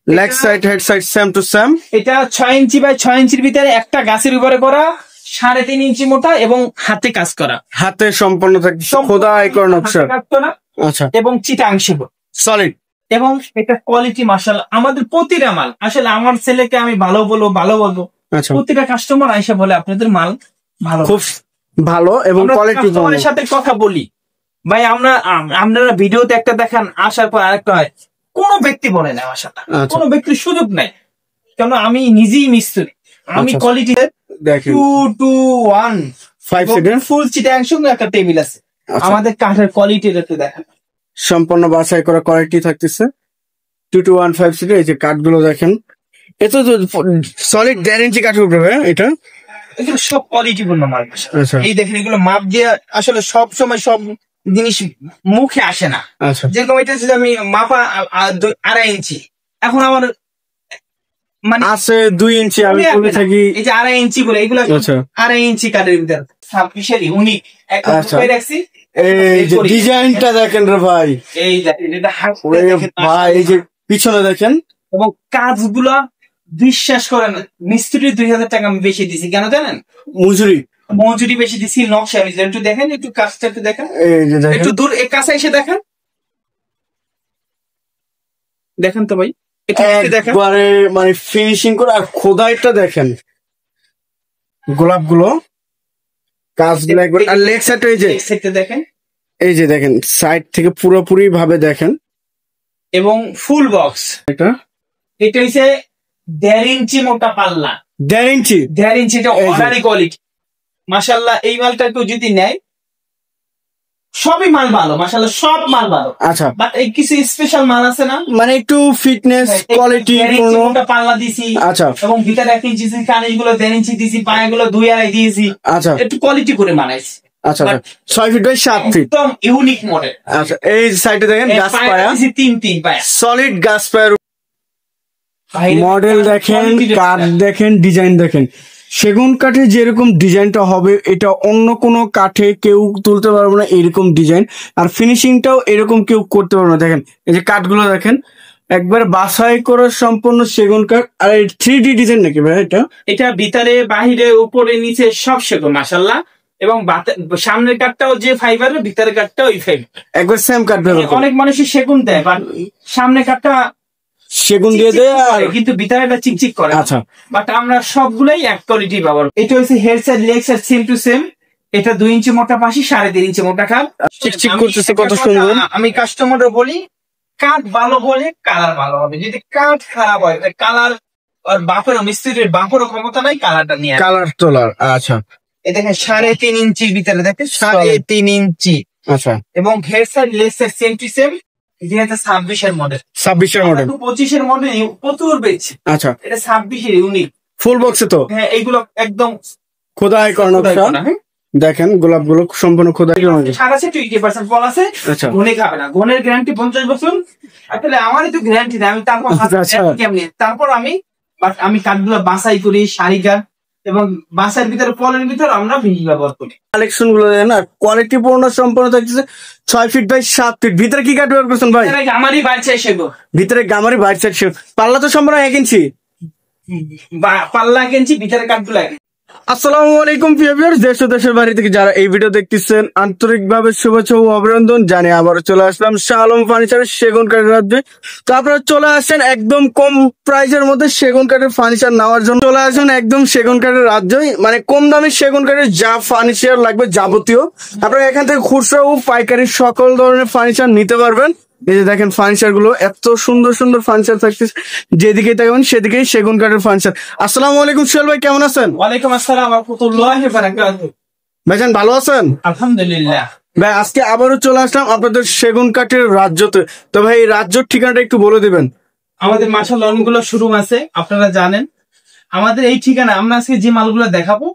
Leg side head side same to same. এটা 6 inch by 6 ইঞ্চির ভিতরে একটা গাছের উপরে করা, 3.5 ইঞ্চি মোটা এবং হাতে কাজ করা, হাতে সম্পূর্ণ থাকছে খোদাই করা নকশা। আচ্ছা, এবং চিটাং সেগুন সলিড। এবং এটা কোয়ালিটি মাশাআল্লাহ। আমাদের প্রতিটা মাল আসলে আমার ছেলেকে আমি ভালো বলবো, প্রতিটা কাস্টমার আইসা বলে আপনাদের মাল ভালো, খুব ভালো এবং কোয়ালিটি। কাস্টমারের সাথে কথা বলি ভাই, আপনারা ভিডিওতে একটা দেখান, আসার পর আরেকটা হয়, কোনো ব্যক্তি বলে না আমার সাথে, কোনো ব্যক্তির সুযোগ নাই, কেন আমি নিজেই মিস্ত্রি, আমি কোয়ালিটি 221 ফুল চিটাং সঙ্গে একটা টেবিল আছে। আমাদের কাঠের কোয়ালিটি দেখেন, সম্পূর্ণ বাছাই করা কোয়ালিটি থাকতেছে। 2215 সিটের এই যে কাঠগুলো দেখেন, এটা তো সলিড 1.5 ইঞ্চি কাঠের উপরে। এটা এগুলো সব কোয়ালিটিপূর্ণ মাল। এই দেখেন, এগুলো মাপ দিয়ে আসলে সব সময় সব জিনিস মুখে আসে না। যেরকম এটা আমি মাপা 2.5 ইঞ্চি, এখন আমার মানে আছে 2 ইঞ্চি, আমি বলে থাকি এই যে 2.5 ইঞ্চি বলে, এগুলো 2.5 ইঞ্চি কাঠের ভিতর 26 ইউনিক রাখছি। এই যে ডিজাইনটা দেখেন রে ভাই, এই দেখেন এটা ভাই, এই যে পিছনে দেখেন, এবং কাজগুলা বিশ্বাস করেন মিস্ত্রি 2000 টাকা আমি বেশি দিছি। কেন জানেন? মজুরি বেশি দিছি। নকশা একটু দেখেন, একটু কাজটা একটু দেখেন, একটু দূর কাছে এসে দেখেন, দেখেন তো ভাই, একবারে মানে ফিনিশিং করে। আর খোদাইটা দেখেন, গোলাপ গুলো কাজগুলো একবার। আর লেগ সাইড দেখেন, এই যে দেখেন সাইড থেকে পুরোপুরি ভাবে দেখেন, এবং ফুল বক্স। এটা হচ্ছে 1.5 ইঞ্চি মোটা পাল্লা, 1.5 ইঞ্চি। এটা অর্ডারি কোয়ালিটি মাশাআল্লাহ। এই মালটা কেউ যদি নেয়, সবই মাল ভালো মাশাআল্লাহ, সব মাল ভালো। আচ্ছা, বাট এই কিছু স্পেশাল মাল আছে না, মানে একটু ফিটনেস কোয়ালিটি মোটা পাল্লা দিছি। আচ্ছা, এবং ভিতরে 1 ইঞ্চি দিছি, কানিজ গুলো 1.5 ইঞ্চি দিছি, পায়ে গুলো 2.5 দিয়েছি। আচ্ছা, একটু কোয়ালিটি করে বানাইছি। আচ্ছা, 6 ফিট বাই 7 ফিট, একদম ইউনিক মডেল। আচ্ছা, এই সাইডে দেখেন গাছ পায়া 3 পায়া, সলিড গাছ পায়ার মডেল দেখেন, কাঠ দেখেন, ডিজাইন দেখেন। সেগুন কাঠে যেরকম ডিজাইনটা হবে, এটা অন্য কোনো কাঠে কেউ তুলতে পারবে না এরকম ডিজাইন। আর ফিনিশিংটাও এরকম কেউ করতে পারবে না। দেখেন এই যে কাঠগুলো দেখেন, একবার বাছাই করা সম্পূর্ণ সেগুন কাঠ। আর 3D ডিজাইন নাকি ভাই? এটা ভিতরে বাহিরে উপরে নিচে সব সেগুন মাশাআল্লাহ। এবং সামনের কাঠটাও যে ফাইবারের, ভিতরের কাঠটাও ওই ফাইবার, একবার সেম কাঠ। অনেক মানুষই সেগুন দেয়, বাট সামনের কাঠটা সেগুন দিয়ে দেয়, কিন্তু ভিতরেটা চিকচিক করে। আচ্ছা, বাট আমরা সবগুলাই এক কোয়ালিটি ব্যবহার। এটা হচ্ছে head side leg side same to same. এটা 2 ইঞ্চি মোটা পাশি, 3.5 ইঞ্চি মোটা কাঠ, চিকচিক করতেছে, কত সুন্দর। আমি কাস্টমাররা বলি, কাঠ ভালো হলে কালার ভালো হবে। যদি কাঠ খারাপ হয়, কালার আর বাপেরও মিস্ত্রির বাপেরও ক্ষমতা নাই কালারটা নিয়ে কালার তোলার। আচ্ছা, এই দেখেন 3.5 ইঞ্চির ভিতরে, দেখেন 3.5 ইঞ্চি। আচ্ছা, এবং head side leg side same to same. 2026 এর মডেল, 25 এর মডেল প্রচুর বেচছে। আচ্ছা, এটা 26 এর ইউনিক ফুল বক্সে তো। হ্যাঁ, এইগুলো একদম খোদাই করানো। দেখেন গোলাপ গুলো সম্পূর্ণ খোদাই করানো। 20% ফল আছে। ঘনে খাবে না, ঘনের গ্যারান্টি 50 বছর। আসলে আমারই তো গ্যারান্টি না, আমি তারপর কেমনি, তারপর আমি কাঠগুলো বাছাই করি, সারিকার এবং বাসার ভিতরে ফলের ভিতরে আমরা ভিজি ব্যবহার করি। কালেকশন গুলো দেখেন, আর কোয়ালিটি পূর্ণ সম্পূর্ণ থাকতেছে। 6 ফিট বাই 7 ফিট। ভিতরে কি কাঠ ব্যবহার করছেন ভাই? গামারি বাইট সাইড সেগুন। ভিতরে গামারি বাইট সাইড সেগুন। পাল্লা তো সম্পূর্ণ 1 ইঞ্চি, পাল্লা 1 ইঞ্চি, ভিতরে কাঠগুলো 1 ইঞ্চি। আসসালামু আলাইকুম ভিউয়ার্স, দেশ ও দেশের বাইরে থেকে যারা এই ভিডিও দেখতেছেন, আন্তরিকভাবে শুভেচ্ছা ও অভিনন্দন জানিয়ে আবারও চলে আসলাম শাহ আলম ফার্নিচারের সেগুন কাঠের রাজ্যে। তো আপনারা চলে আসেন একদম কম প্রাইসের মধ্যে সেগুন কাঠের ফার্নিচার নেওয়ার জন্য। চলে আসেন একদম সেগুন কাঠের রাজ্যই, মানে কম দামে সেগুন কাঠের যা ফার্নিচার লাগবে যাবতীয় আপনারা এখান থেকে খুচরা ও পাইকারি সকল ধরনের ফার্নিচার নিতে পারবেন। এই যে দেখেন ফার্নিচার গুলো, এত সুন্দর সুন্দর ফার্নিচার থাকতেছে, যেদিকে তাকাবেন সেদিকেই সেগুন কাঠের ফার্নিচার। আসসালামু আলাইকুম সোহেল ভাই, কেমন আছেন? ওয়ালাইকুম আসসালাম ওয়া রাহমাতুল্লাহি ওয়া বারাকাতুহু। ভাইজান ভালো আছেন? আলহামদুলিল্লাহ ভাই, আজকে আবারও চলে আসলাম আপনাদের সেগুন কাঠের রাজ্যতে। তো ভাই, এই রাজ্যের ঠিকানাটা একটু বলে দিবেন। আমাদের মাশাআল্লাহ অনেকগুলো শোরুম আছে, আপনারা জানেন। আমাদের এই ঠিকানা, আমরা আজকে যে মালগুলো দেখাবো,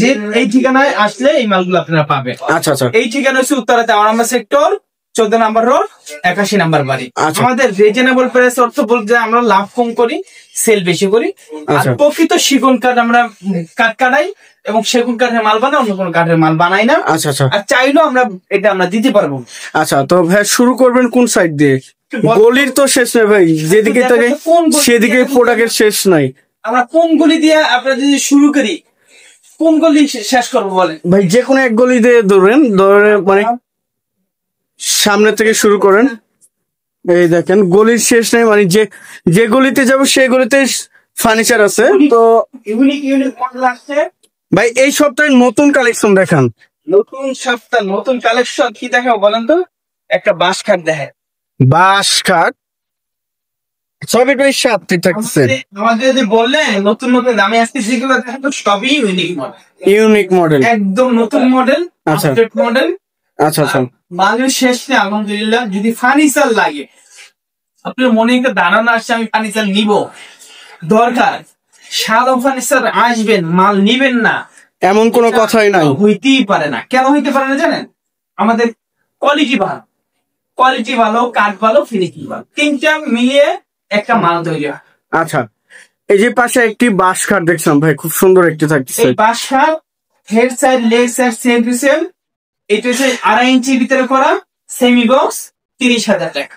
যে এই ঠিকানায় আসলে এই মালগুলো আপনারা পাবেন। আচ্ছা আচ্ছা, এই ঠিকানা হচ্ছে উত্তরা টাওয়ার নাম্বার সেক্টর 14 নম্বর রোড, 81 নম্বর বাড়ি। আমাদের রিজনেবল প্রাইস অর্থ বলতে আমরা লাভ কম করি, সেল বেশি করি। আর প্রকৃত সেগুন কাঠ আমরা কাঠ কাটাই এবং সেগুন কাঠের মাল বানাই, অন্য কোনো কাঠের মাল বানাই না। আচ্ছা আচ্ছা, আর চাইলেও আমরা এটা দিতে পারবো। আচ্ছা, তো ভাই শুরু করবেন কোন সাইড দিয়ে? গলির তো শেষ নাই ভাই, যেদিকে তাকে সেদিকে প্রোডাক্টের শেষ নাই। আমরা কোন গলি দিয়ে আপনারা যদি শুরু করি, কোন গলি শেষ করবো বলেন ভাই? যে কোনো এক গলি দিয়ে ধরে মানে সামনে থেকে শুরু করেন। এই দেখেন গলির শেষ নাই, মানে যে গলিতে যাবো সেই গলিতে ফার্নিচার আছে। তো ইউনিক মডেল আসছে ভাই, এই সপ্তাহে নতুন কালেকশন দেখান। নতুন সপ্তাহ নতুন কালেকশন কি দেখাবো বলেন তো? একটা বাঁশ খাট দেখেন, বাঁশ খাট 6 ফিট বাই 7 ফিট থাকছে। আমাদের যদি বললেন নতুন নতুন দামে আসছে যেগুলো দেখেন তো সবই ইউনিক মডেল। ইউনিক মডেল, একদম নতুন মডেল, আচ্ছা আপডেট মডেল। আচ্ছা আচ্ছা। মালের শেষ নেই আলহামদুলিল্লাহ। যদি ফার্নিচার লাগে, আপনার মনে একটা ধারণা আসছে আমি ফার্নিচার নিব, দরকার শালম ফার্নিচার আসবেন, মাল নিবেন না, এমন কোনো কথাই নাই, হইতেই পারে না। কেন হইতে পারে না জানেন? আমাদের কোয়ালিটি ভালো, কোয়ালিটি ভালো, কাঠ ভালো, ফিনিশিং ভালো, তিনটা মিলিয়ে একটা মাল তৈরি হয়। আচ্ছা, এই যে পাশে একটি বাঁশ খাট দেখছিলাম ভাই, খুব সুন্দর একটি থাকছে। এই বাঁশ খাট head side leg side same to same. এটা হচ্ছে 2.5 ইঞ্চির ভিতরে করা সেমি বক্স, 30,000 টাকা।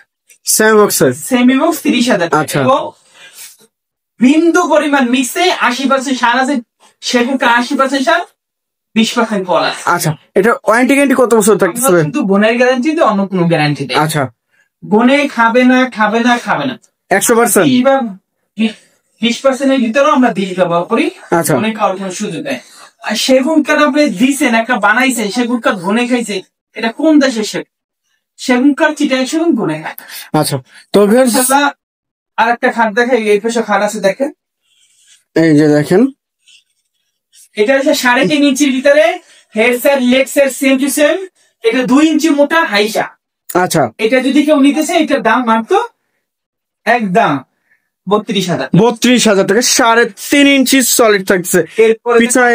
সেমি বক্স, সেমি বক্স 30,000 টাকা। আচ্ছা। এবং বিন্দু পরিমাণ মিক্সে 80% সার আছে, সেগুনটা 80% সার, 20% ফল আছে। আচ্ছা, এটা ওয়ারেন্টি গ্যারান্টি কত বছর থাকছে? কিন্তু বোনের গ্যারান্টি তো অন্য কোনো গ্যারান্টি নেই। আচ্ছা, বোনে খাবে না, খাবে না, খাবে না 100%। 20% এর ভিতরেও আমরা দিয়ে ব্যবহার করি। আচ্ছা, অনেক কারণ কোনো সুযোগ দেয়। আর সেগুন কাঠ আপনি দিচ্ছেন, একটা বানাইছেন, সেগুন কাঠ ঘনে খাইছে, এটা কোন দেশের সেগুন কাঠ? চিটাং সেগুন ঘনে খায়। আচ্ছা, তো আর একটা খাট দেখে, এই পাশে খাট আছে দেখেন, এই যে দেখেন, এটা হচ্ছে 3.5 ইঞ্চির ভিতরে head side leg side same to same. এটা 2 ইঞ্চি মোটা হাইসা। আচ্ছা, এটা যদি কেউ নিতেছে, এটার দাম মাত্র একদম 32,000। 32,000 টাকা, 3.5 ইঞ্চি সলিড থাকছে। পিছনে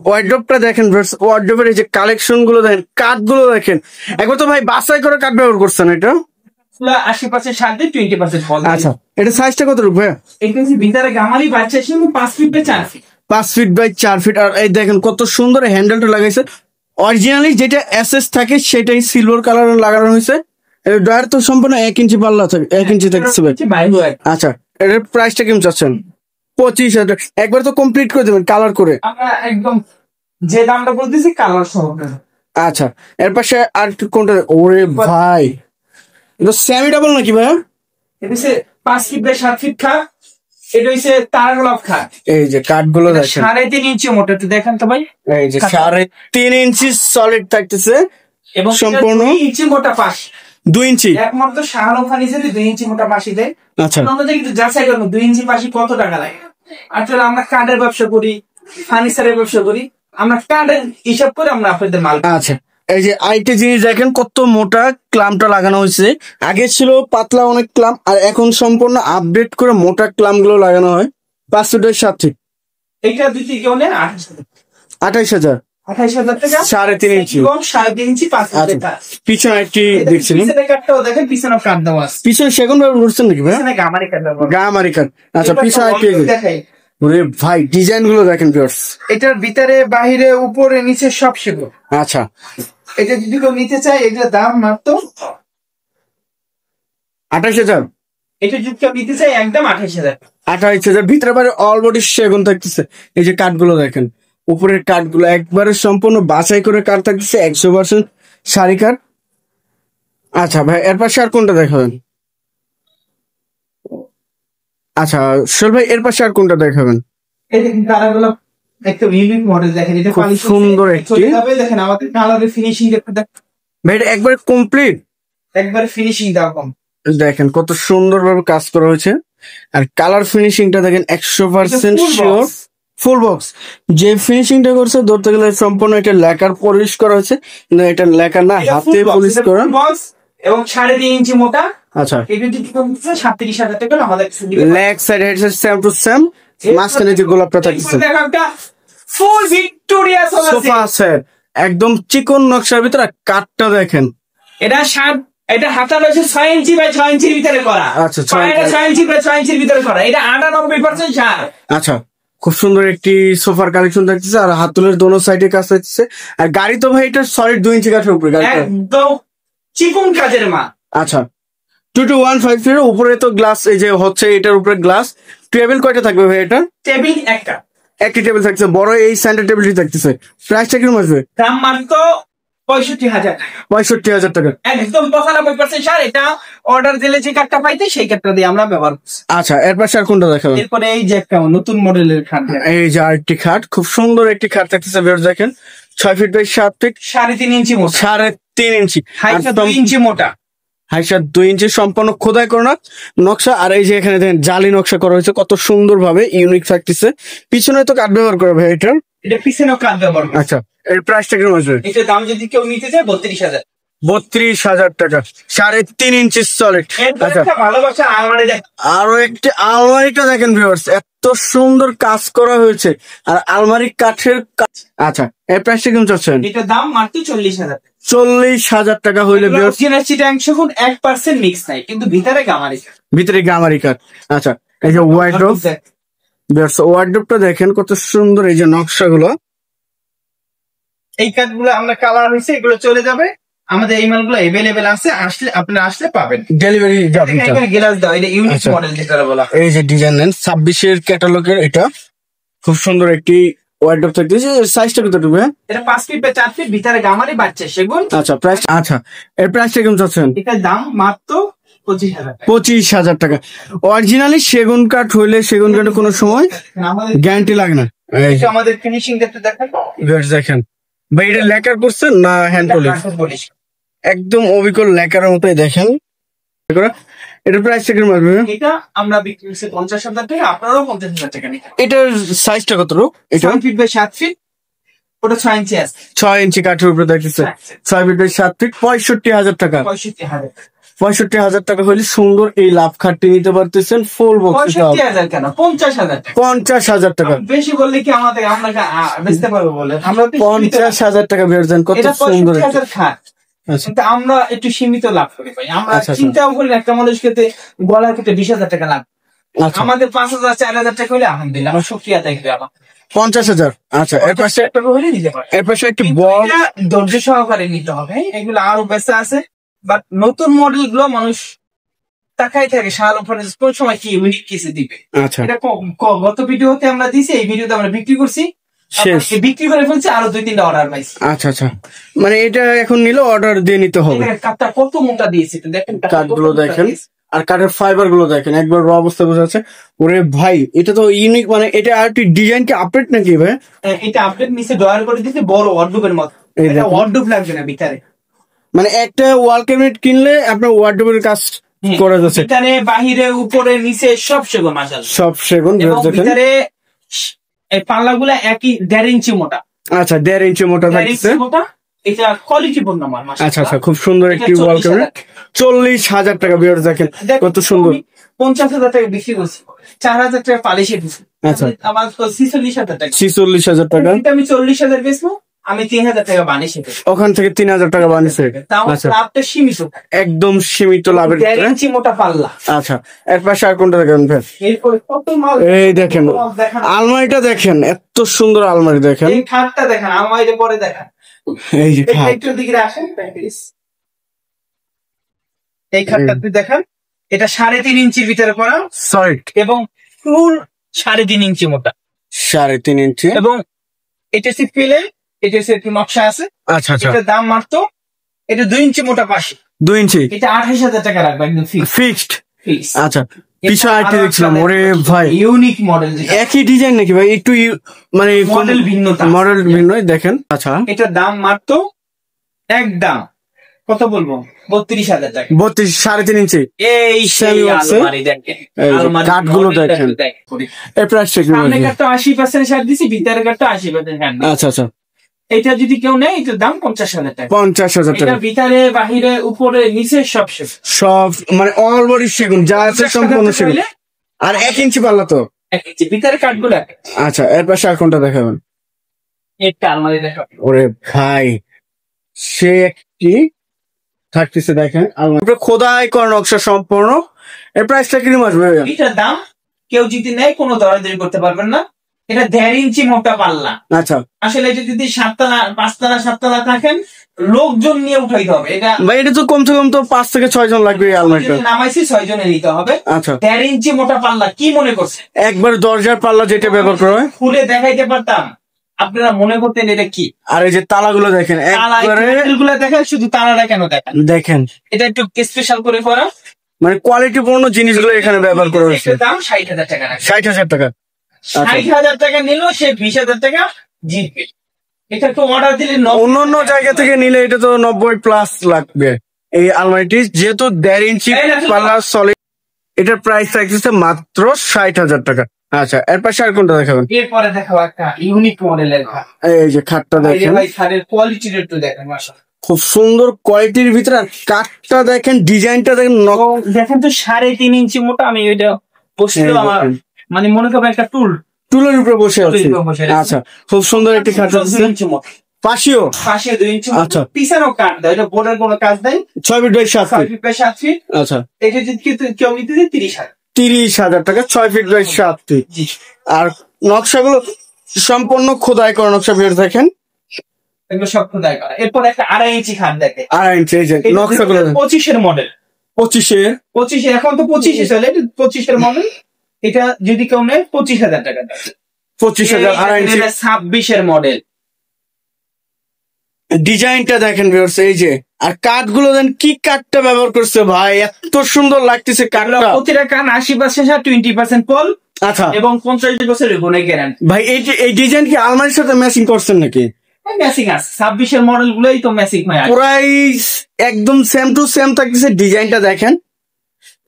ওয়ার্ডরোবটা দেখেন, ওয়ার্ডরোবের এই যে কালেকশন গুলো দেখেন, কাঠ গুলো দেখেন, একবার তো ভাই বাছাই করে কাঠ ব্যবহার করছেন এটা। 80% সার দিয়ে 20% ফল। আচ্ছা, এটা সাইজটা কত রূপ ভাই? এটা হচ্ছে ভিতরে গামারি বাচ্চা, 5 feet by 4 feet. 5 feet by 4 feet. আর এই দেখেন কত সুন্দর হ্যান্ডেলটা লাগাইছে। অরিজিনালি যেটা এসএস থাকে সেটাই সিলভার কালার লাগানো হয়েছে। ডয়ার তো সম্পূর্ণ 1 ইঞ্চি পাল্লা থাকে, 1 ইঞ্চি থাকছে ভাই। আচ্ছা, এটার প্রাইসটা কেমন চাচ্ছেন? 25,000। একবার তো কমপ্লিট করে দেবেন কালার করে। আমরা একদম যে দামটা বলতেছি কালার সহ। আচ্ছা, এর পাশে আর কোনটা? ওরে ভাই, এটা সেমি ডাবল নাকি ভাই? এটা হচ্ছে 5 ফিট বাই 7 ফিট খাট। এটা হচ্ছে তার গোলাপ খাট। এই যে কাঠগুলো দেখেন, 3.5 ইঞ্চি মোটা, একটু দেখেন তো ভাই। এই যে 3.5 ইঞ্চি সলিড থাকতেছে এবং সম্পূর্ণ 2 ইঞ্চি মোটা পাশ। 2 ইঞ্চি একমাত্র শাহরুখ খান হিসেবে 2 ইঞ্চি মোটা পাশি দেয়। আচ্ছা, আমাদের কিন্তু যাচাই করবো 2 ইঞ্চি পাশি কত টাকা লাগে। আসলে আমরা কাঠের ব্যবসা করি, ফার্নিচারের ব্যবসা করি, আমরা কাঠের হিসাব করে আমরা আপনাদের মাল। আচ্ছা, এই যে আরেকটা জিনিস দেখেন, কত মোটা ক্লামটা লাগানো হয়েছে। আগে ছিল পাতলা অনেক ক্লাম, আর এখন সম্পূর্ণ আপডেট করে মোটা ক্লাম গুলো লাগানো হয়। 5 ফিট বাই 7 ফিট। এইটা দিতে কেউ নেন 28,000। 28,000 টাকা, 3.5 ইঞ্চি। 3.5 ইঞ্চি 5 ফিট। পিছনে একটি দেখছিলেন, দেখেন পিছনে কাঠ দেওয়া আছে। পিছনে সেগুন ব্যবহার করছেন নাকি ভাই? পিছনে গামারি কাঠ ব্যবহার। গামারি কাঠ। আচ্ছা, পিছনে একটি দেখাই। ওরে ভাই, ডিজাইন গুলো দেখেন ভিউয়ার্স। এটার ভিতরে বাহিরে উপরে নিচে সব সেগুন। আচ্ছা, এটা যদি কেউ নিতে চায়, এটার দাম মাত্র 28,000। এটা যদি কেউ নিতে চায় একদম 28,000। 28,000 ভিতরে বাইরে অল বডি সেগুন থাকতেছে। এই যে কাঠগুলো দেখেন, উপরের কাঠগুলো একবারে সম্পূর্ণ বাছাই করে কাঠ থাকতেছে, 100% শাড়ি কাঠ। আচ্ছা ভাই, এর পাশে আর কোনটা দেখাবেন? আচ্ছা সোহেল ভাই, এর পাশে আর কোনটা দেখাবেন? এই দেখেন কালারগুলো একদম ইউনিক মডেল দেখেন। এটা খুব সুন্দর একটি। দেখেন আমাদের কালারের ফিনিশিং দেখেন ভাই, এটা একবারে কমপ্লিট, একবারে ফিনিশিং দাও কম। দেখেন কত সুন্দর ভাবে কাজ করা হয়েছে। আর কালার ফিনিশিংটা দেখেন 100% শিওর, ফুল বক্স। যে ফিনিশিংটা করছে ধরতে গেলে সম্পূর্ণ এটা লেকার পলিশ করা হয়েছে, কিন্তু এটা লেকার না, হাতে পলিশ করা। এবং 3.5 ইঞ্চি মোটা। আচ্ছা, এটা যদি 37,000 টাকা আমাদের leg side head side same to same. মাঝখানে যে গোলাপটা থাকছে, ফুল ভিক্টোরিয়া সোফা সেট, একদম চিকন নকশার ভিতরে। কাঠটা দেখেন, এটা হাতা রয়েছে 6 ইঞ্চি বাই 6 ইঞ্চির ভিতরে করা। আচ্ছা, 6 ইঞ্চি বাই 6 ইঞ্চির ভিতরে করা। এটা 98% সার। আচ্ছা, খুব সুন্দর একটি সোফার কালেকশন থাকতেছে। আর হাতুলের দোনো সাইডে কাজ থাকতেছে। আর গাড়ি তো ভাই এটা সলিড 2 ইঞ্চি কাঠের উপরে গাড়িটা, একদম চিকন কাজের মা। আচ্ছা, 2215 উপরে তো গ্লাস, এই যে হচ্ছে এটার উপরে গ্লাস। টেবিল কয়টা থাকবে ভাই এটা? টেবিল একটি টেবিল থাকছে, বড় এই সেন্টার টেবিলটি থাকতেছে। প্রাইসটা কিরকম আসবে? দাম মাত্র 65,000 টাকা। 65,000 টাকা, একদম 95% স্যার। এটা অর্ডার দিলে যে কার্ডটা পাইতে সেই কার্ডটা দিয়ে আমরা ব্যবহার করছি। আচ্ছা, এর পাশে আর কোনটা দেখাবেন? এরপরে এই যে একটা নতুন মডেলের খাট, এই যে আরেকটি খাট, খুব সুন্দর একটি খাট থাকতেছে। বের দেখেন 6 ফিট বাই 7 ফিট, 3.5 ইঞ্চি মোটা, 3.5 ইঞ্চি, হাইটটা 2 ইঞ্চি মোটা, হাইটটা 2 ইঞ্চি, সম্পূর্ণ খোদাই করা নকশা। আর এই যে এখানে দেখেন জালি নকশা করা হয়েছে, কত সুন্দর ভাবে ইউনিক থাকতেছে। পিছনে তো কাঠ ব্যবহার করা ভাই এটা? এটা পিছনেও কাঠ ব্যবহার করা। আচ্ছা, এর প্রাইসটা কিরকম আসবে? এটার দাম যদি কেউ নিতে চায় 32,000। 32,000 টাকা, 3.5 ইঞ্চি সলিড। আচ্ছা, ভালোবাসা আলমারি দেখ, আরো একটি আলমারিটা দেখেন ভিউয়ার্স, এত সুন্দর কাজ করা হয়েছে। আর আলমারি কাঠের কাজ। আচ্ছা, এর প্রাইসটা কেমন চাচ্ছেন? এটার দাম মাত্র 40,000। 40,000 টাকা হইলে ভিউয়ার্স। 1% মিক্স নাই, কিন্তু ভিতরে গামারি, ভিতরে গামারি কাঠ। আচ্ছা, এই যে ওয়ার্ডরোব, ভিউয়ার্স ওয়ার্ডরোবটা দেখেন কত সুন্দর, এই যে নকশাগুলো। এই কাঠগুলো আমরা কালার হয়েছে, এগুলো চলে যাবে। আমাদের এই মালগুলো अवेलेबल আছে, আপনারা আসলে পাবেন। ডেলিভারি যাবে। এখানে গ্লাস দাও, এটা ইউনিক মডেল যেটা বলা। এই যে ডিজাইন নেন 26 এর ক্যাটালগের, এটা খুব সুন্দর একটি ওয়ার্ডরোব থাকতেছে। সাইজটা কতটুকু? এটা 5 ফিট বাই 4 ফিট, ভিতরে গামারি বাচ্চা সেগুন। আচ্ছা, প্রাইস। আচ্ছা, এর প্রাইসটা কেমন চাচ্ছেন? এটার দাম মাত্র 25,000 টাকা। 25,000 টাকা। অরিজিনালি সেগুন কাঠ হইলে সেগুন কাঠে কোনো সময় গ্যারান্টি লাগে না। এই যে আমাদের ফিনিশিং দেখতে দেখেন, ভিউয়ার্স দেখেন ভাই, এটা লেকার করছেন না হ্যান্ড পলিশ? একদম অবিকল লেকারের মতোই দেখেন। এটার প্রাইসটা কিরকম আসবে? এটা আমরা বিক্রি করছি 50,000 টাকা, আপনারাও 50,000 টাকা নিন। এটার সাইজটা কত? এটা 6 ফিট বাই 7 ফিট, ওটা 6 ইঞ্চি আছে। 6 ইঞ্চি কাঠের উপরে দেখতেছে। 6 ফিট বাই 7 ফিট, 65,000 টাকা। 65,000। 65,000 টাকা হলে সুন্দর এই লাভ খাটটি নিতে পারতেছেন। Full box. 65,000 কেন, 50,000 টাকা। 50,000 টাকা বেশি বললে কি আমাদের আমরা বেচতে পারবো বলে আমরা 50,000 টাকা বের দেন। কত সুন্দর খাট। কিন্তু আমরা একটু সীমিত লাভ করি ভাই। আমরা আচ্ছা, চিন্তাও করি একটা মানুষ খেতে গলার ক্ষেত্রে 20,000 টাকা লাভ। আচ্ছা, আমাদের 5,000 4,000 টাকা হলে আলহামদুলিল্লাহ আমরা শুকরিয়া দেখবে আমার 50,000। আচ্ছা, এর পাশে টাকা হলে নিতে পারে। এর পাশে একটি বড় ধৈর্য সহকারে নিতে হবে। এগুলো আরো বেঁচে আছে, বাট নতুন মডেল গুলো মানুষ তাকাই থাকে শালম ফার্নিচার কোন সময় কি ইউনিক কিছু দিবে। আচ্ছা, এটা গত ভিডিওতে আমরা দিছি, এই ভিডিওতে আমরা বিক্রি করছি, শেষ বিক্রি করে ফেলছি, আরো 2-3টা অর্ডার পাইছি। আচ্ছা, আচ্ছা, মানে এটা এখন নিলে অর্ডার দিয়ে নিতে হবে। কাঠটা কত মোটা দিয়েছে দেখেন, কাঠগুলো দেখেন, আর কাঠের ফাইবার গুলো দেখেন, একবার র অবস্থা বোঝা যাচ্ছে। ওরে ভাই, এটা তো ইউনিক, মানে এটা আর একটি ডিজাইন কি আপডেট নাকি ভাই? এটা আপডেট নিচে ড্রয়ার করে দিতে, বড় ওয়ার্ডরোবের মতো। এটা ওয়ার্ডরোব লাগবে না ভিতরে, মানে একটা ওয়াল ক্যাবিনেট কিনলে আপনার ওয়ার্ডরোবের কাজ করা যাচ্ছে। ভিতরে বাহিরে উপরে নিচে সব সেগুন, মাশাআল্লাহ সব সেগুন। ভিতরে এই পাল্লাগুলো একই 1.5 ইঞ্চি মোটা। আচ্ছা, 1.5 ইঞ্চি মোটা থাকছে। এটা কোয়ালিটি পূর্ণ মাল, মাশাআল্লাহ। আচ্ছা, আচ্ছা, খুব সুন্দর একটি ওয়াল ক্যাবিনেট। 40,000 টাকা ভিউয়ার্স দেখেন কত সুন্দর। 50,000 টাকা বিক্রি করছি, 4,000 টাকা পালিশে দিচ্ছি। আচ্ছা, আমার 46,000 টাকা। 46,000 টাকা। আমি 40,000 বেচবো, আমি 3,000 টাকা বানিয়েছি। ওখান থেকে 3,000 টাকা বানিয়েছে। আচ্ছা, লাভটা সীমিত, একদম সীমিত লাভের। 1.5 ইঞ্চি মোটা পাল্লা। আচ্ছা, এর পাশে আর কোনটা দেখেন ভাই? এরপরে কত মাল, এই দেখেন আলমারিটা দেখেন, এত সুন্দর আলমারি দেখেন। এই খাটটা দেখেন, আলমারিতে পরে দেখেন। এই যে খাট, একটু দিকে আসেন প্লিজ। এই খাটটা আপনি দেখেন, এটা 3.5 ইঞ্চির ভিতরে করা সলিড এবং ফুল 3.5 ইঞ্চি মোটা। 3.5 ইঞ্চি এবং এটা সে পেলে, এটা সে একটু নকশা আছে। আচ্ছা, আচ্ছা, এটার দাম মাত্র, এটা 2 ইঞ্চি মোটা পাশে, 2 ইঞ্চি। এটা 28,000 টাকা রাখবে একদম ফিক্সড। ফিক্স। আচ্ছা, পিছনে আরেকটি দেখছিলাম, ওরে ভাই ইউনিক মডেল, একই ডিজাইন নাকি ভাই? একটু মানে মডেল ভিন্নতা, মডেল ভিন্ন দেখেন। আচ্ছা, এটার দাম মাত্র একদম কত বলবো, 32,000 টাকা। 32, 3.5 ইঞ্চি। এই সেই আলমারি দেখেন, কাঠগুলো দেখেন। এই প্রাইসটা কি? সামনে কাঠটা 80% ছাড় দিছি, ভিতরের কাঠটা 80% ছাড় দিছি। আচ্ছা, আচ্ছা, এটা যদি কেউ নেয়, এটার দাম 50,000 টাকা। 50,000 টাকা। এটা ভিতরে বাহিরে উপরে নিচে সব সেগুন, সব মানে অল বডি সেগুন, যা আছে সম্পূর্ণ সেগুন। আর 1 ইঞ্চি পাল্লা তো 1 ইঞ্চি ভিতরে কাঠগুলো। আচ্ছা, এর পাশে আর কোনটা দেখাবেন? একটা আলমারি দেখাবো। ওরে ভাই, সে একটি থাকতেছে দেখেন, আলমারি খোদাই করা নকশা সম্পূর্ণ। এর প্রাইসটা কিরকম আসবে? এটার দাম কেউ যদি নেয় কোনো দরাদরি করতে পারবেন না, এটা 1.5 ইঞ্চি মোটা পাল্লা। আচ্ছা, আসলে এটা যদি 7তলা 5তলা 7তলা থাকেন লোকজন নিয়ে উঠাইতে হবে। এটা ভাই এটা তো কমসে কম তো 5 থেকে 6 জন লাগবে এই আলমারিটা। নামাইছি 6 জনে নিতে হবে। আচ্ছা, 1.5 ইঞ্চি মোটা পাল্লা কি মনে করছে? একবার দরজার পাল্লা যেটা ব্যবহার করা হয় খুলে দেখাইতে পারতাম, আপনারা মনে করতেন এটা কি। আর এই যে তালাগুলো দেখেন, একবারে গুলো দেখেন, শুধু তালাটা কেন দেখেন, দেখেন এটা একটু স্পেশাল করে করা, মানে কোয়ালিটিপূর্ণ জিনিসগুলো এখানে ব্যবহার করা হয়েছে। দাম 60,000 টাকা। 60,000 টাকা। 60,000 টাকা নিল সে 20,000 টাকা জিতবে। এটা একটু অর্ডার দিলে অন্য জায়গা থেকে নিলে এটা তো 90+ লাগবে এই আলমারিটি, যেহেতু 1.5 ইঞ্চি পাল্লা সলিড। এটার প্রাইস থাকতেছে মাত্র 60,000 টাকা। আচ্ছা, এর পাশে আর কোনটা দেখাবেন? এরপরে দেখাবো একটা ইউনিক মডেলের খাট। এই যে খাটটা দেখেন, ভাই খাটের কোয়ালিটি একটু দেখেন, মাশাআল্লাহ খুব সুন্দর কোয়ালিটির ভিতরে। আর কাঠটা দেখেন, ডিজাইনটা দেখেন, দেখেন তো 3.5 ইঞ্চি মোটা। আমি ওইটা বসলে আমার মানে মনে করবে একটা টুলের উপরে বসে আছে। আচ্ছা, খুব সুন্দর একটি খাট আছে। পাশেও 2 ইঞ্চি। আচ্ছা, পিছনেও কাঠ দেয়, এটা বোর্ডের কোনো কাজ দেয়। 6 feet by 7 6 feet by 7 feet. আচ্ছা, এটা যদি কেউ নিতে চায় 30,000। 30,000 টাকা, 6 ফিট বাই 7 ফিট। আর নকশাগুলো সম্পূর্ণ খোদাই করা নকশা বের দেখেন, এগুলো সব খোদাই করা। এরপর একটা 2.5 ইঞ্চি খাট দেখে, 2.5 ইঞ্চি। এই যে নকশাগুলো 25-এর মডেল। 25 এখন তো 25 চলে, 25-এর মডেল। এটা যদি কেউ নেয় 25,000 টাকা। 25,000। 2.5 ইঞ্চি 26-এর মডেল। ডিজাইনটা দেখেন ভিউয়ার্স, এই যে। আর কাঠগুলো দেন, কি কাঠটা ব্যবহার করছে ভাই, এত সুন্দর লাগতেছে কাঠটা। প্রতিটা কান 80% 20% পল। আচ্ছা, এবং 50 বছরের গুণে গ্যারান্টি। ভাই এই ডিজাইন কি আলমারির সাথে ম্যাচিং করছেন নাকি? ম্যাচিং আছে, 26-এর মডেল গুলোই তো ম্যাচিং হয়। প্রাইস একদম সেম টু সেম থাকতেছে। ডিজাইনটা দেখেন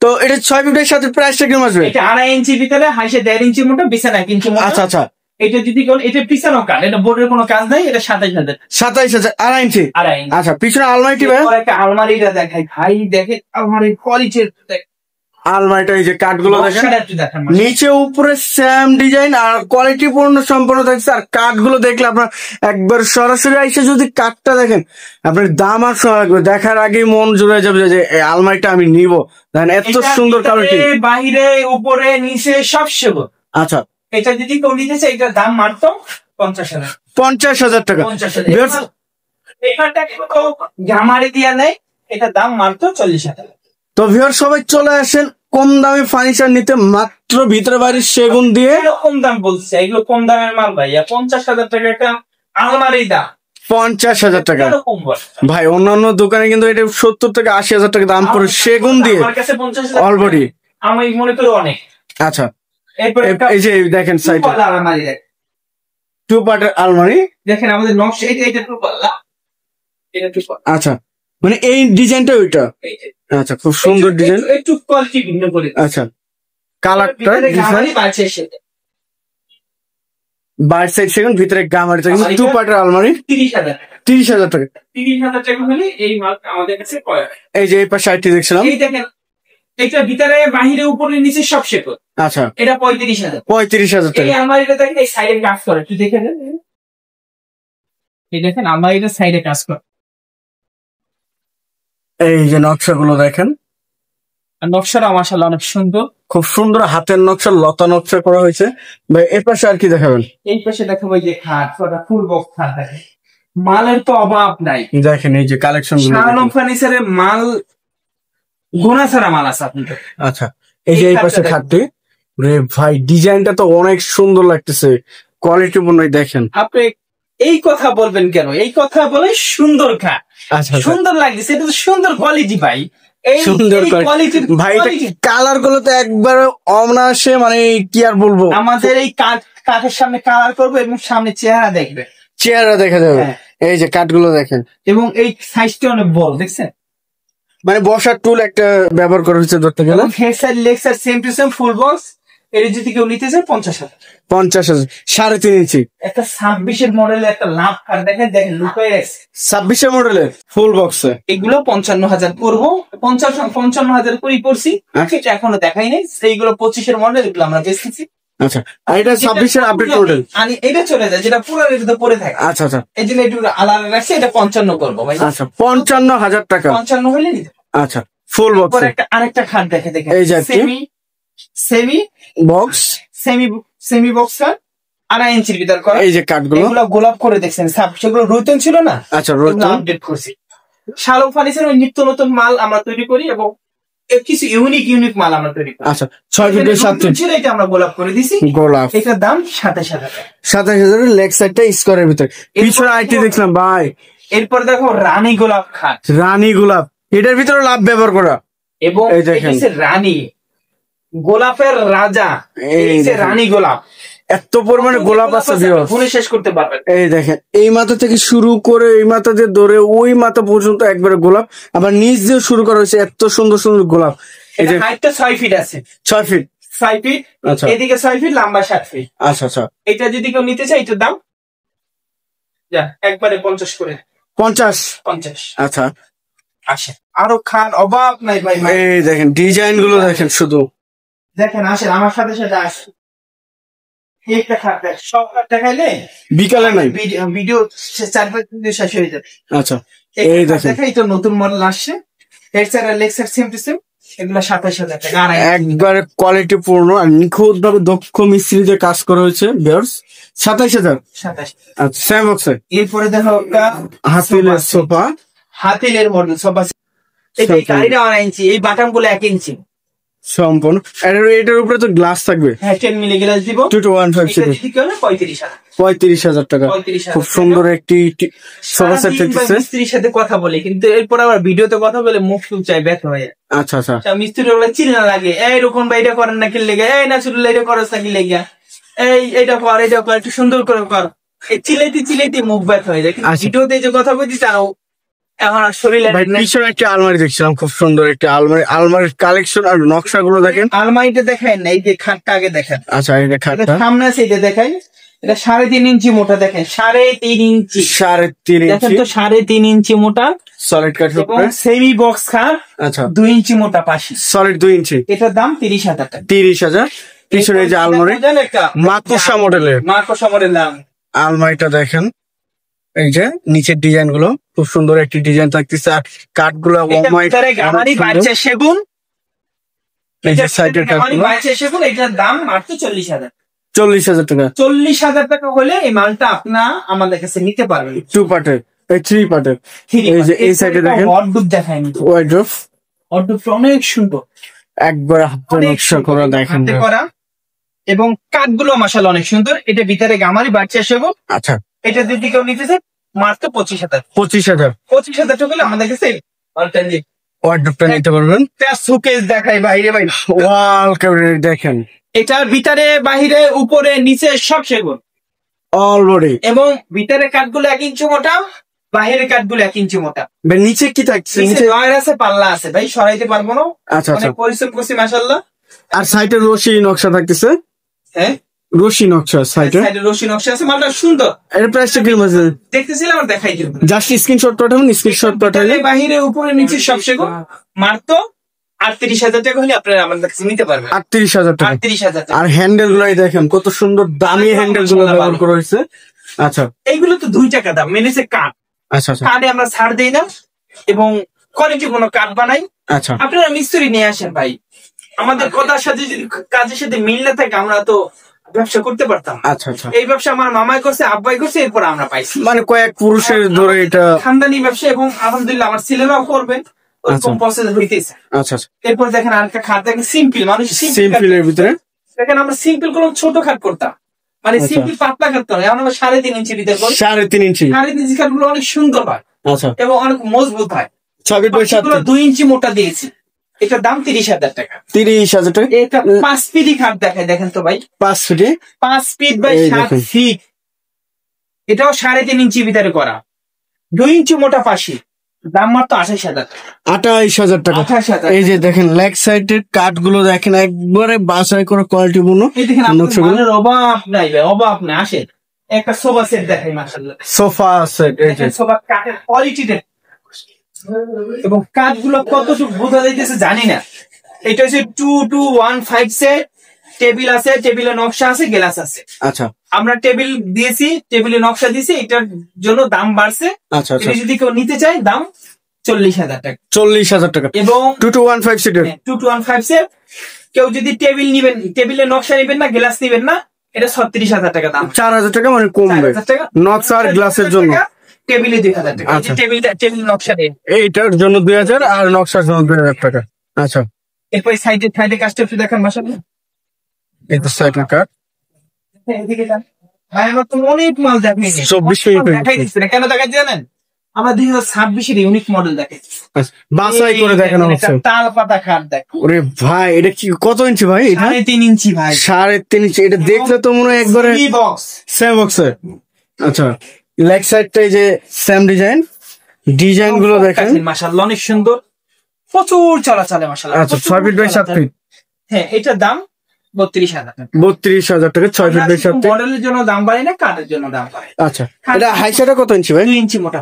তো। এটা 6 ফিটের সাথে প্রাইসটা কেমন আসবে? এটা 2.5 ইঞ্চি ভিতরে, হাইসে 1.5 ইঞ্চি মোটা, বিছানা 1 ইঞ্চি মোটা। আচ্ছা আচ্ছা, এটা যদি কোন, এটা পিছনেও কাঠ, এটা বোর্ডের কোনো কাজ নাই। এটা 27,000। 27,000। 2.5 ইঞ্চি। 2.5 ইঞ্চি। আচ্ছা, পিছনে আলমারিটি ভাই, একটা আলমারিটা দেখাই ভাই, দেখে আলমারির কোয়ালিটি। আলমারিটা এই যে কাঠগুলো দেখেন, নিচে উপরে সেম ডিজাইন আর কোয়ালিটি পূর্ণ সম্পূর্ণ থাকছে। আর কাঠগুলো দেখলে আপনার একবার সরাসরি এসে যদি কাঠটা দেখেন, আপনার দাম আর লাগবে, দেখার আগেই মন জুড়ে যাবে যে এই আলমারিটা আমি নিব। দেখেন এত সুন্দর কোয়ালিটি, বাইরে উপরে নিচে সব সেগুন। আচ্ছা, এটা যদি কেউ নিতে চায় এটার দাম মাত্র 50,000। 50,000 টাকা। 50,000। এখানটা কেউ জামারে দিয়া নেয়, এটার দাম মাত্র 40,000। তো ভিউয়ার সবাই চলে আসেন কম দামে ফার্নিচার নিতে, মাত্র ভিতরে বাড়ির সেগুন দিয়ে। কম দাম বলছে, এগুলো কম দামের মাল ভাইয়া। 50,000 টাকা একটা আলমারি দাম। 50,000 টাকা ভাই, অন্যান্য দোকানে কিন্তু এটা 70 থেকে 80,000 টাকা দাম পড়ে সেগুন দিয়ে। আমার কাছে 50,000 অলরেডি আমি মনে করি অনেক। আচ্ছা, এই যে দেখেন সাইড আলমারি, 2 পার্টের আলমারি দেখেন আমাদের নকশা। এটা 2 পাল্লা, এটা 2 পাল্লা। আচ্ছা, মানে এই ডিজাইনটা ওইটা। আচ্ছা, খুব সুন্দর ডিজাইন, একটু কোয়ালিটি ভিন্ন করে। আচ্ছা, কালারটা বাইর সাইড সেগুন, ভিতরে গামারি থাকে। 2 পার্টের আলমারি 30,000। 30,000 টাকা। 30,000 টাকা হলে এই মাল আমাদের কাছে পাওয়া যায়। এই যে এই পাশে সাইডটি দেখছিলাম, এই দেখেন, এটা ভিতরে বাহিরে উপরে নিচে সব সেগুন। আচ্ছা, এটা 35,000। 35,000 টাকা। এই আলমারিটা দেখেন, এই সাইডে কাজ করে, একটু দেখে নেন। এই দেখেন আলমারিটা সাইডে কাজ করে। এই যে নকশাগুলো দেখেন, আর নকশাটা মাশাআল্লাহ অনেক সুন্দর, খুব সুন্দর হাতের নকশা, লতা নকশা করা হয়েছে। ভাই এর পাশে আর কি দেখাবেন? এই পাশে দেখাবো যে খাট, ফুল বক্স খাট দেখেন, মালের তো অভাব নাই। দেখেন এই যে কালেকশন গুলো, শালম ফার্নিচারের মাল গোনা ছাড়া মাল আছে আপনাদের। আচ্ছা, এই যে এই পাশে খাটটি, রে ভাই ডিজাইনটা তো অনেক সুন্দর লাগতেছে, কোয়ালিটি পূর্ণ। দেখেন আপনি এই কথা বলবেন কেন? এই কথা বলে সুন্দর খাট। আচ্ছা, সুন্দর লাগছে, এটা তো সুন্দর কোয়ালিটি ভাই। সুন্দর কোয়ালিটি ভাই, কালার গুলো তো একবার অনায়াসে, মানে কি আর বলবো। আমাদের এই কাঠের সামনে কালার করবো এবং সামনে চেহারা দেখবে, চেহারা দেখা যাবে। এই যে কাঠগুলো দেখেন, এবং এই সাইজটা অনেক বড়, দেখছেন? মানে বসার টুল একটা ব্যবহার করা হয়েছে ধরতে গেলে। Head side leg side same to same full box. এর যদি কেউ নিতে চায় 50,000। 50,000। 3.5 ইঞ্চি একটা 26-এর মডেলের একটা লাভ কার দেখেন, দেখেন লুকায় রাখছে। 26-এর মডেলের ফুল বক্সে এগুলো 55,000 করবো। 55,000 করেই পড়ছি, সেটা এখনো দেখাই নাই। এইগুলো 25-এর মডেল, এগুলো আমরা বেচতেছি। আচ্ছা, আর এটা 26-এর আপডেট মডেল। আমি এটা চলে যায়, যেটা পুরো এটা পরে থাকে। আচ্ছা আচ্ছা, এই জন্য একটু আলাদা রাখছি। এটা 55 করবো ভাই। আচ্ছা, 55,000 টাকা। 55 হলে নিতে। আচ্ছা, ফুল বক্স। আরেকটা খাট দেখে দেখেন, এই যে সেমি বক্স, সেমি বক্স খাট। 2.5 ইঞ্চির ভিতর করা। এই যে কাঠগুলো এগুলো গোলাপ করে দেখছেন, সেগুলো রুতন ছিল না, আচ্ছা রুতন আপডেট করছি। শালম ফার্নিচার ওই নিত্য নতুন মাল আমরা তৈরি করি এবং কিছু ইউনিক মাল আমরা তৈরি করি। আচ্ছা 6 ফিটের 7 ফিট ছিল, এটা আমরা গোলাপ করে দিছি। গোলাপ এটার দাম 27,000 টাকা। 27,000 লেগ সাইডটা স্কোয়ারের ভিতরে। পিছনে আইটি দেখলাম ভাই। এরপর দেখো রানী গোলাপ খাট, রানী গোলাপ, এটার ভিতরে লাভ ব্যবহার করা এবং রানী গোলাপের রাজা, এই যে রানী গোলাপ, এত পরিমাণে গোলাপ আছে গুনে শেষ করতে পারবেন। এই দেখেন এই মাথা থেকে শুরু করে এই মাথা দিয়ে ধরে ওই মাথা পর্যন্ত একবারে গোলাপ, আবার নিচ দিয়ে শুরু করা হয়েছে এত সুন্দর সুন্দর গোলাপ। এই যে হাইটটা 6 ফিট আছে, 6 ফিট 6 ফিট, আচ্ছা এদিকে 6 ফিট, লম্বা 7 ফিট। আচ্ছা আচ্ছা, এটা যদি কেউ নিতে চায় এটার দাম যা একবারে 50 করে। 50 আচ্ছা আসেন, আরো খান অভাব নাই ভাই। এই দেখেন ডিজাইন গুলো দেখেন, শুধু দেখেন, আসেন আমার সাথে সাথে আসেন। একটা খাট দেখ, সব খাট দেখাইলে বিকালে নাই ভিডিও 4-5 মিনিট শেষ হয়ে যাবে। আচ্ছা এই দেখেন এটা নতুন মডেল আসছে, headset Lexar same to same, এগুলা 27,000 টাকা। একবারে কোয়ালিটি পূর্ণ আর নিখুঁত ভাবে দক্ষ মিস্ত্রিতে কাজ করা হয়েছে। ভিউয়ার্স 27,000। আচ্ছা সেম বক্সে। এরপরে দেখো হাতিলের সোফা, হাতিলের মডেল সোফা। এই গাড়িটা 1 ইঞ্চি, এই বাটাম গুলো 1 ইঞ্চি সম্পূর্ণ। এটার উপরে তো গ্লাস থাকবে, হ্যাঁ 10 মিলি গ্লাস দিব। 2215 35,000 টাকা। খুব সুন্দর একটি সোফা সেট থাকতেছে। মিস্ত্রির সাথে কথা বলে, কিন্তু এরপর আবার ভিডিওতে কথা বলে মুখ টুক চাই ব্যথা হয়ে। আচ্ছা আচ্ছা, মিস্ত্রি চিল্লা লাগে, এইরকম বা এটা করেন না কি লেগে, এই নাসুরুল্লাহ এটা করস না কি লেগে, এইটা কর একটু সুন্দর করে কর। এই চিলাইতে মুখ ব্যথা হয়ে যায়। ভিডিওতে যে কথা বলছি তাও এখন শরীরে। পিছনে একটা আলমারি দেখছিলাম, খুব সুন্দর একটা আলমারির কালেকশন আর নকশা গুলো দেখেন। আলমারিটা দেখায় না, এই যে খাটটা আগে দেখেন। আচ্ছা এটা খাটটা সামনে আছে, এটা দেখাই। এটা 3.5 ইঞ্চি মোটা, দেখেন 3.5 ইঞ্চি, 3.5 দেখেন তো 3.5 ইঞ্চি মোটা সলিড কাঠ এবং সেমি বক্স খাট। আচ্ছা 2 ইঞ্চি মোটা পাশে, সলিড 2 ইঞ্চি। এটার দাম 30,000 টাকা। 30,000। পিছনে যে আলমারি মাকোসা মডেলের, আলমারিটা দেখেন। এই যে নিচের ডিজাইন গুলো খুব সুন্দর একটি ডিজাইন থাকতেছে, আর কাঠ গুলো সেগুন। এই যে সাইডের কাঠগুলো সেগুন, এটার দাম মাত্র 40,000। 40,000 টাকা। 40,000 টাকা হলে এই মালটা আপনার আমাদের কাছে নিতে পারবেন। 2 পার্টের, 3 পার্টের। এই যে এই সাইডে দেখেন ওয়ার্ডরোব দেখায়নি, ওয়ার্ডরোবটা অনেক সুন্দর, একবার হাতে নকশা করা দেখেন করা, এবং কাঠগুলো মাশাআল্লাহ অনেক সুন্দর। এটা ভিতরে গামারি বাচ্চা সেগুন। আচ্ছা এটা যদি কেউ নিতে চায় মাত্র 25,000। 25,000 টাকা হলে আমাদের কাছে ওয়ার্ডরোবটা নিতে পারবেন। শোকেস দেখাই বাইরে, ভাই ওয়াল ক্যাবিনেট দেখেন, এটার ভিতরে বাহিরে উপরে নিচে সব সেগুন অলরেডি, এবং ভিতরে কাঠগুলো 1 ইঞ্চি মোটা, বাহিরের কাঠগুলো 1 ইঞ্চি মোটা। নিচে কি থাকছে? নিচে ওয়্যার আছে, পাল্লা আছে, ভাই সরাইতে পারবো না। আচ্ছা আচ্ছা, পরিশ্রম করছি মাশাআল্লাহ। আর সাইডে রশি নকশা থাকতেছে, হ্যাঁ রশি নকশা সাইডে রশি নকশা আছে, মালটা সুন্দর। এর প্রাইসটা কি আছে দেখতেছিলাম, আর দেখাই দিব। জাস্ট স্ক্রিনশট পাঠাবেন, স্ক্রিনশট পাঠালে বাহিরে উপরে নিচে সব সেগুন মাত্র 38,000 টাকা হলে আপনারা আমাদের কাছে নিতে পারবেন। 38,000 টাকা। 38,000 টাকা। আর হ্যান্ডেল গুলাই দেখেন কত সুন্দর দামি হ্যান্ডেল গুলো ব্যবহার করা হয়েছে। আচ্ছা এইগুলো তো 2 টাকা দাম, মেনেছে কাঠ। আচ্ছা আচ্ছা, কাঠে আমরা ছাড় দেই না এবং কোয়ালিটি কোনো কাঠ বানাই। আচ্ছা আপনারা মিস্ত্রি নিয়ে আসেন ভাই, আমাদের কথার সাথে যদি কাজের সাথে মিল না থাকে আমরা তো ব্যবসা করতে পারতাম। আচ্ছা আচ্ছা, এই ব্যবসা আমার মামাই করছে, আব্বাই করছে, এরপর আমরা পাইছি। মানে কয়েক পুরুষের ধরে এটা খানদানি ব্যবসা, এবং আলহামদুলিল্লাহ আমার ছেলেরাও করবে, ওরকম প্রসেস হইতেছে। আচ্ছা আচ্ছা, এরপর দেখেন আরেকটা খাট দেখেন, সিম্পল মানুষ সিম্পল এর ভিতরে দেখেন আমরা সিম্পল কোনো ছোট খাট করতাম, মানে সিম্পল পাতলা খাট নয়, আমরা 3.5 ইঞ্চি ভিতরে করি। 3.5 ইঞ্চি, 3.5 ইঞ্চি খাটগুলো অনেক সুন্দর হয়, আচ্ছা, এবং অনেক মজবুত হয়। 2 ইঞ্চি মোটা দিয়েছি, এটার দাম 30,000 টাকা। 30,000 টাকা। এটা 5 ফিট খাট দেখায়, দেখেন তো ভাই, 5 ফিটে 5 ফিট বাই 7 ফিট। এটাও 3.5 ইঞ্চি ভিতরে করা, 2 ইঞ্চি মোটা পাশে, দাম মাত্র 28,000 টাকা। 28,000 টাকা। এই যে দেখেন লেগ সাইডের কাঠ গুলো দেখেন, একবারে বাছাই করে কোয়ালিটি পূর্ণ। এই দেখেন আপনার অভাব নাই ভাই, অভাব নাই। আসেন একটা সোফা সেট দেখাই মাশাআল্লাহ, সোফা সেট। এই যে সোফা কাঠের কোয়ালিটিটা এবং কাঠগুলো কতটুকু বোঝা যাইতেছে জানি না। এটা হচ্ছে 2215 সেট, টেবিল আছে, টেবিলের নকশা আছে, গ্লাস আছে। আচ্ছা, আমরা টেবিল দিয়েছি, টেবিলে নকশা দিয়েছি, এটার জন্য দাম বাড়ছে। আচ্ছা আচ্ছা, যদি কেউ নিতে চায় দাম 40,000 টাকা। 40,000 টাকা। এবং 2215 সিটের, 2215 সেট। কেউ যদি টেবিল নিবেন, টেবিলের নকশা নিবেন না, গ্লাস নিবেন না, এটা 36,000 টাকা দাম। 4,000 টাকা মানে কমবে 4,000 টাকা নকশা আর গ্লাসের জন্য। টেবিলে 2,000 টাকা। আচ্ছা। টেবিল নকশা নেই, এইটার জন্য 2,000 আর নকশার জন্য 2,000 টাকা। আচ্ছা, এরপর সাইডে কাজটা একটু দেখেন মাশাআল্লাহ। এই তো সাইকেল কাট এদিকে যান ভাই, আমার তো অনেক মাল দেখাই 24 মিনিট দেখাই দিচ্ছি না, কেন দেখাচ্ছি জানেন? আমার 2026 এর ইউনিক মডেল দেখাচ্ছি, বাছাই করে দেখানো হচ্ছে। তাল পাতা খাট দেখ। ওরে ভাই এটা কি কত ইঞ্চি ভাই? এটা 3.5 ইঞ্চি ভাই, 3.5 ইঞ্চি। এটা দেখলে তো মনে হয় একবারে বক্স সেম বক্সে। আচ্ছা, লেগ সাইডটা এই যে সেম ডিজাইন গুলো দেখেন মাশাআল্লাহ, অনেক সুন্দর, প্রচুর চলাচলে মাশাআল্লাহ। আচ্ছা, 6 ফিট বাই 7 ফিট। হ্যাঁ, এটার দাম 32,000 টাকা। 32,000 টাকা 6 ফিট বাই 7 ফিট। মডেলের জন্য দাম বাড়ে না, কাঠের জন্য দাম বাড়ে। আচ্ছা, এটা হাইটটা কত ইঞ্চি ভাই? 2 ইঞ্চি মোটা,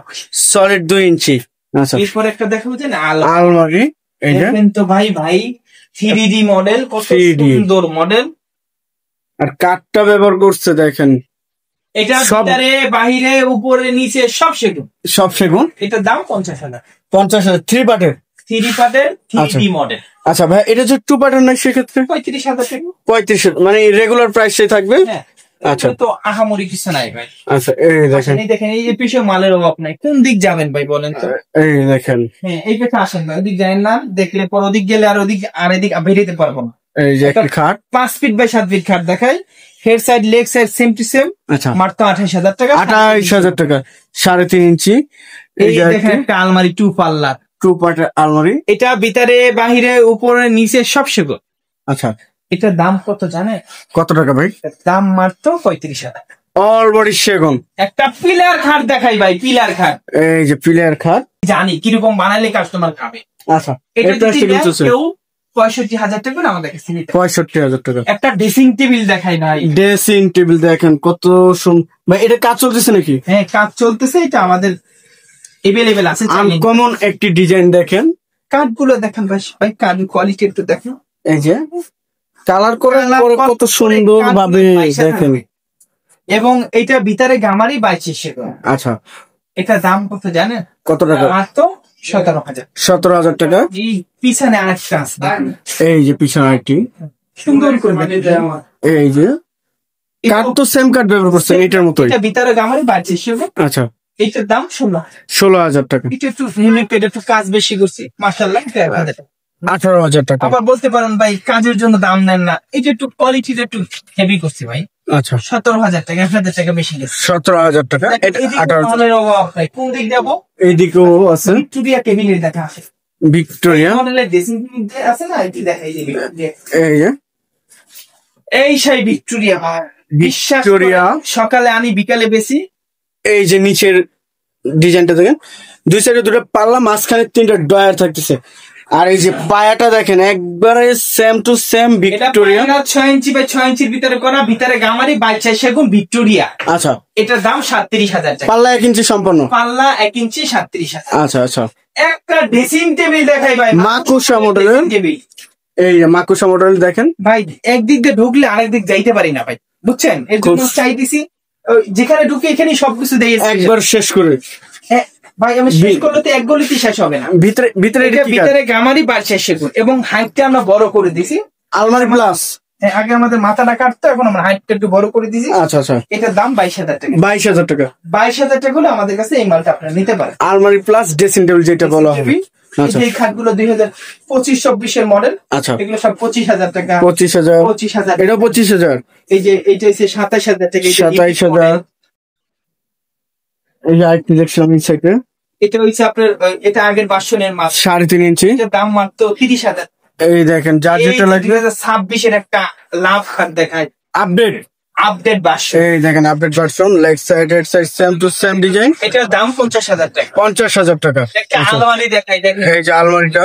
সলিড 2 ইঞ্চি। আচ্ছা, এরপর একটা দেখাবো যে আলমারি। এইটা দেখেন তো ভাই 3D মডেল, কত 3D সুন্দর মডেল। আর কাঠটা ব্যবহার করছে দেখেন, এটা ভিতরে বাহিরে উপরে নিচে সব সেগুন। সব সেগুন। এটার দাম 50,000। 50,000 3 পার্টের 3D মডেল। আচ্ছা ভাই, এটা যে 2 পার্টের না সেক্ষেত্রে 35,000 টাকা। 35 মানে রেগুলার প্রাইসে থাকবে। হ্যাঁ, আচ্ছা, তো আহামরি কিছু নাই ভাই। আচ্ছা, এই দেখেন, এই যে পিছনে মালের অভাব নাই। কোন দিক যাবেন ভাই বলেন তো? এই দেখেন, হ্যাঁ, এই পেছনে আসেন ভাই, ওদিক যাবেন না, দেখলে পর ওদিক গেলে আর এদিক বেরিয়ে পারবো না। এই যে একটা খাট 5 ফিট বাই 7 ফিট খাট দেখাই, head side leg side same to same. আচ্ছা, মাত্র 28,000 টাকা। 28,000 টাকা 3.5 ইঞ্চি। এই দেখেন একটা আলমারি 2 পাল্লা 2 পার্টের আলমারি। এটা ভিতরে বাহিরে উপরে নিচে সব সেগুন। আচ্ছা, এটার দাম কত জানে? কত টাকা ভাই? দাম মাত্র 35,000। অল বডি সেগুন। একটা পিলার খাট দেখাই ভাই, পিলার খাট। এই যে পিলার খাট, জানি কিরকম বানালে কাস্টমার খাবে। আচ্ছা, এটা যদি কেউ 65,000 টাকা আমাদের কাছে নিতে। 65,000 টাকা। একটা ড্রেসিং টেবিল দেখাই ভাই, ড্রেসিং টেবিল দেখেন কত সুন্দর ভাই। এটা কাজ চলতেছে নাকি? হ্যাঁ, কাজ চলতেছে, এটা আমাদের এভেলেবেল আছে। আনকমন একটি ডিজাইন দেখেন, কাঠগুলো দেখেন ভাই, কাঠ কোয়ালিটি একটু দেখেন। এই যে কালার করে কত সুন্দর ভাবে দেখেন। এবং এটা ভিতরে গামারি 22,000। আচ্ছা, এটা দাম কত জানেন? কত টাকা? মাত্র 17,000। 17,000 টাকা। পিছনে আরেকটা আছে, এই যে পিছনে আরেকটি সুন্দর করে এই যে কাঠ তো সেম কাঠ ব্যবহার করছেন এটার মতোই। এটা ভিতরে গামারি 22,000। আচ্ছা, এটার দাম 16,000 টাকা। এটা একটু কাজ বেশি করছি মাশাআল্লাহ। 18,000 টাকা। আবার বলতে পারেন ভাই কাজের জন্য দাম নেন না, এটা একটু কোয়ালিটিটা একটু হেভি করছি ভাই। আচ্ছা, 17,000 টাকা, 1,000 টাকা বেশি গেছে। 17,000 টাকা। এটা 18,000। কোন দিক যাবো? এইদিকেও আছে ভিক্টোরিয়া টেবিলের দেখা আছে, ভিক্টোরিয়া মডেলের ড্রেসিং টেবিল আছে না, এটি দেখাই যে এই যে এই সেই ভিক্টোরিয়া ভাই, বিশ্বাস ভিক্টোরিয়া। সকালে আনি বিকালে বেশি। এই যে নিচের ডিজাইনটা দেখেন, দুই সাইডে দুটো পাল্লা, মাঝখানে 3টা ডয়ার থাকতেছে। আর এই যে পায়াটা দেখেন একবারে same to same Victoria. 6 inch by 6 ইঞ্চির ভিতরে করা, ভিতরে গামারি 22 সেগুন ভিক্টোরিয়া। আচ্ছা, এটার দাম 37,000 টাকা। পাল্লা 1 ইঞ্চি সম্পন্ন, পাল্লা 1 ইঞ্চি 37,000। আচ্ছা আচ্ছা। একটা ড্রেসিং টেবিল দেখাই ভাই, মাকুসা মডেলের টেবিল। এই যে মাকুসা মডেল দেখেন ভাই, একদিক দিয়ে ঢুকলে আরেক দিক যাইতে পারি না ভাই, বুঝছেন? এর জন্য চাইতেছি যেখানে ঢুকে এখানে সবকিছু দিয়ে একবার শেষ করে। ভাই আমি শেষ করলে তো এক গলিতে শেষ হবে না। ভিতরে গামারি 22 সেগুন এবং হাইটটা আমরা বড় করে দিছি, আলমারি প্লাস। আগে আমাদের মাথাটা কাটতো, এখন আমরা হাইটটা একটু বড় করে দিছি। আচ্ছা আচ্ছা। এটার দাম 22,000 টাকা। 22,000 টাকা। 22,000 টাকা হলে আমাদের কাছে এই মালটা আপনারা নিতে পারেন। আলমারি প্লাস ড্রেসিং টেবিল যেটা বলা হবে। আচ্ছা, এই খাটগুলো 2025-24 এর মডেল। আচ্ছা, এগুলো সব 25,000 টাকা। 25,000। এটা 25,000। এই যে এইটা হচ্ছে 27,000 টাকা। 27,000। এই যে আরেকটি দেখছিলাম এই সাইডে, এটা হচ্ছে আপনার, এটা আগের ভার্সনের মাল 3.5 ইঞ্চি। এটার দাম মাত্র 30,000। এই দেখেন যার যেটা লাগবে। 2026 এর একটা লাভ খাট দেখায়, আপডেট ভার্সন। এই দেখেন update version, leg side head side same to same design. এটার দাম 50,000 টাকা। 50,000 টাকা। একটা আলমারি দেখাই দেখেন, এই যে আলমারিটা,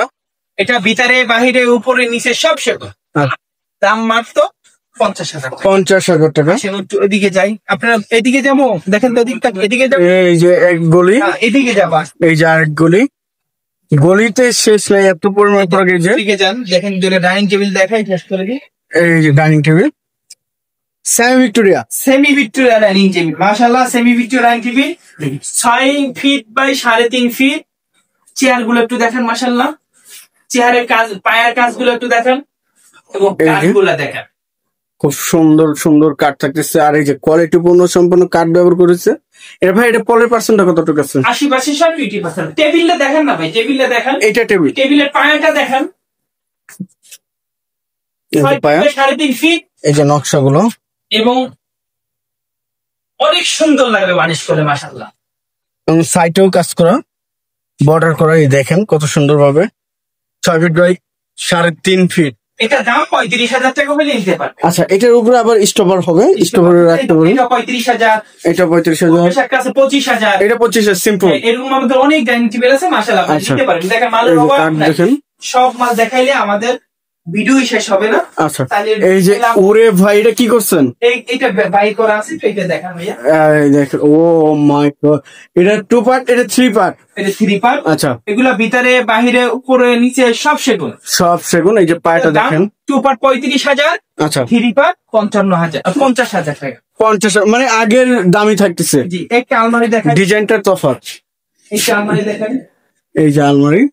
এটা ভিতরে বাহিরে উপরে নিচে সব সেগুন। দাম মাত্র 50,000 টাকা। 50,000 টাকা। এদিকে যাই, আপনারা এদিকে যাবো, দেখেন তো এদিকে যাবো। এই যে এক গলি, এদিকে যাবা, এই যে আরেক গলি, গলিতে শেষ নাই এত পরিমাণ পড়ে গেছে। এদিকে যান, দেখেন দুটো ডাইনিং টেবিল দেখাই শেষ করে দিই। এই যে dining table semi Victoria dining table, মাশাআল্লাহ semi Victoria dining table 6 feet by 3.5 feet. Chair গুলো একটু দেখেন, মাশাআল্লাহ চেয়ারের কাজ, পায়ের কাজগুলো একটু দেখেন এবং কাঠগুলো দেখেন খুব সুন্দর সুন্দর কাঠ থাকতেছে, আর এই যে কোয়ালিটি পূর্ণ সম্পন্ন কাঠ ব্যবহার করেছে। এর ভাই এটা পলের পার্সেন্টটা কতটুকু আছে? 80% 20%। টেবিলটা দেখেন না ভাই, টেবিলটা দেখেন, এটা টেবিল, টেবিলের পায়াটা দেখেন, 3.5 ফিট। এই যে নকশাগুলো এবং অনেক সুন্দর লাগবে বানিশ করলে মাশাআল্লাহ। এবং সাইটেও কাজ করা, বর্ডার করা, এই দেখেন কত সুন্দর ভাবে। 6 ফিট বাই 3.5 ফিট। এটা দাম 35,000 টাকা হলে নিতে পারবে। আচ্ছা, এটার উপরে আবার স্টপার হবে, স্টপারে রাখতে পারবেন। এটা 35,000, এটা 35,000, একটা আছে 25,000, এটা 25,000 সিম্পল। এরকম আমাদের অনেক ডাইনিং টেবিল আছে মাশাআল্লাহ, নিতে পারেন। দেখেন মালের অভাব নাই, দেখেন সব মাল দেখাইলে আমাদের ভিডিও শেষ হবে না। আচ্ছা, এই যে ওরে ভাই এটা কি করছেন? এটা বাই করা আছে, তো এটা দেখেন ভাইয়া। এই দেখেন, ও মাই গড, এটা 2 পার্ট, এটা 3 পার্ট। এটা 3 পার্ট। আচ্ছা, এগুলা ভিতরে বাহিরে উপরে নিচে সব সেগুন, সব সেগুন। এই যে পায়াটা দেখেন, 2 পার্ট 35,000, আচ্ছা 3 পার্ট 50,000 টাকা। 50 মানে আগের দামই থাকতেছে। জি, একটা আলমারি দেখেন, ডিজাইনটার তফাৎ। একটা আলমারি দেখেন, এই যে আলমারি,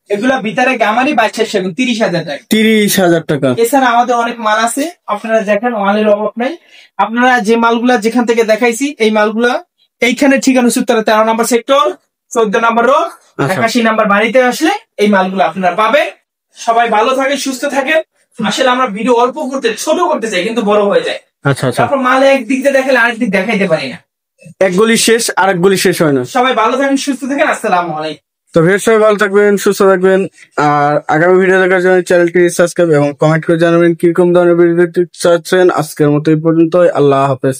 এগুলা ভিতরে গামারি 22 সেগুন, 30,000 টাকা। 30,000 টাকা। এছাড়া আমাদের অনেক মাল আছে, আপনারা দেখেন, মালের অভাব নাই। আপনারা যে মালগুলা যেখান থেকে দেখাইছি, এই মালগুলা এইখানে ঠিকানা সূত্রে 13 নম্বর সেক্টর, 14 নম্বর রোড, 81 নম্বর বাড়িতে আসলে এই মালগুলো আপনারা পাবেন। সবাই ভালো থাকে, সুস্থ থাকেন। আসলে আমরা ভিডিও অল্প ছোট করতে চাই, কিন্তু বড় হয়ে যায়। আচ্ছা আচ্ছা, তারপর মাল একদিক দিয়ে দেখালে আরেক দিক দেখাইতে পারি না, এক গলি শেষ আরেক গলি শেষ হয় না। সবাই ভালো থাকেন, সুস্থ থাকেন। আসসালামু আলাইকুম। তো ভিউয়ার্স সবাই ভালো থাকবেন, সুস্থ থাকবেন, আর আগামী ভিডিও দেখার জন্য চ্যানেলটি সাবস্ক্রাইব এবং কমেন্ট করে জানাবেন কিরকম ধরনের ভিডিও দেখতে চাচ্ছেন। আজকের মতো এই পর্যন্তই, আল্লাহ হাফেজ।